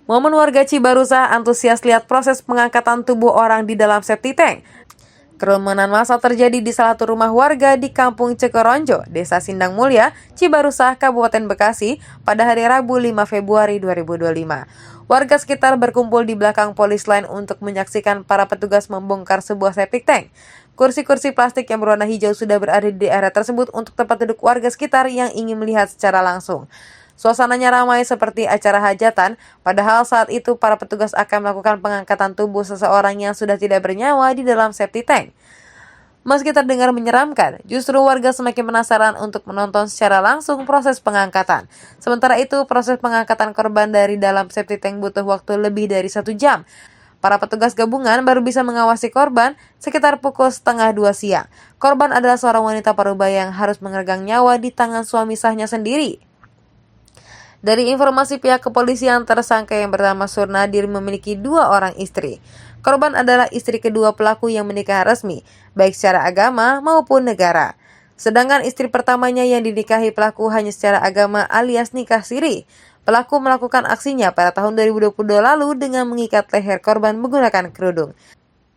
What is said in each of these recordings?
Momen warga Cibarusah antusias lihat proses pengangkatan tubuh orang di dalam septic tank. Kerumunan massa terjadi di salah satu rumah warga di Kampung Cekoronjo, Desa Sindang Mulia, Cibarusah, Kabupaten Bekasi pada hari Rabu 5 Februari 2025. Warga sekitar berkumpul di belakang polis lain untuk menyaksikan para petugas membongkar sebuah septic tank. Kursi-kursi plastik yang berwarna hijau sudah berada di area tersebut untuk tempat duduk warga sekitar yang ingin melihat secara langsung. Suasananya ramai seperti acara hajatan, padahal saat itu para petugas akan melakukan pengangkatan tubuh seseorang yang sudah tidak bernyawa di dalam septic tank. Meski terdengar menyeramkan, justru warga semakin penasaran untuk menonton secara langsung proses pengangkatan. Sementara itu, proses pengangkatan korban dari dalam septic tank butuh waktu lebih dari 1 jam. Para petugas gabungan baru bisa mengawasi korban sekitar pukul 1:30 siang. Korban adalah seorang wanita parubaya yang harus memegang nyawa di tangan suami sahnya sendiri. Dari informasi pihak kepolisian, tersangka yang bernama Surnadir memiliki 2 orang istri. Korban adalah istri kedua pelaku yang menikah resmi, baik secara agama maupun negara. Sedangkan istri pertamanya yang dinikahi pelaku hanya secara agama alias nikah siri. Pelaku melakukan aksinya pada tahun 2022 lalu dengan mengikat leher korban menggunakan kerudung.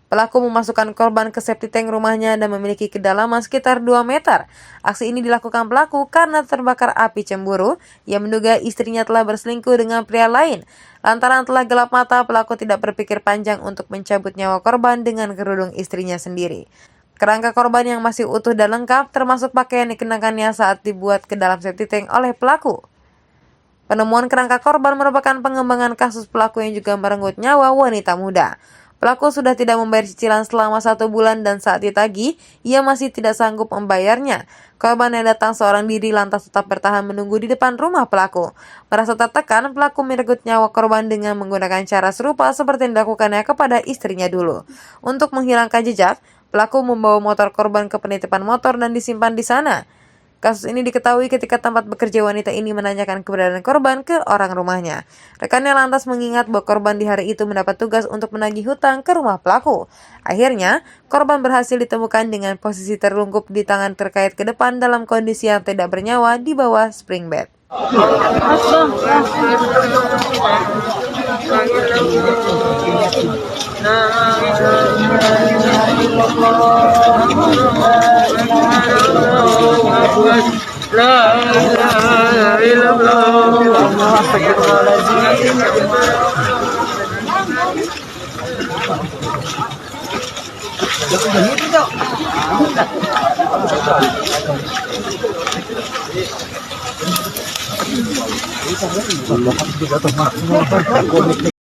Pelaku memasukkan korban ke septic tank rumahnya dan memiliki kedalaman sekitar 2 meter. Aksi ini dilakukan pelaku karena terbakar api cemburu. Ia menduga istrinya telah berselingkuh dengan pria lain. Lantaran telah gelap mata, pelaku tidak berpikir panjang untuk mencabut nyawa korban dengan kerudung istrinya sendiri. Kerangka korban yang masih utuh dan lengkap, termasuk pakaian yang dikenakannya saat dibuat ke dalam septic tank oleh pelaku. Penemuan kerangka korban merupakan pengembangan kasus pelaku yang juga merenggut nyawa wanita muda. Pelaku sudah tidak membayar cicilan selama 1 bulan dan saat ditagih, ia masih tidak sanggup membayarnya. Korban yang datang seorang diri lantas tetap bertahan menunggu di depan rumah pelaku. Merasa tertekan, pelaku merenggut nyawa korban dengan menggunakan cara serupa seperti yang dilakukannya kepada istrinya dulu. Untuk menghilangkan jejak, pelaku membawa motor korban ke penitipan motor dan disimpan di sana. Kasus ini diketahui ketika tempat bekerja wanita ini menanyakan keberadaan korban ke orang rumahnya. Rekannya lantas mengingat bahwa korban di hari itu mendapat tugas untuk menagih hutang ke rumah pelaku. Akhirnya, korban berhasil ditemukan dengan posisi terlungkup di tangan terkait ke depan dalam kondisi yang tidak bernyawa di bawah spring bed. La ilaha illallah. Astagfirullahaladzim.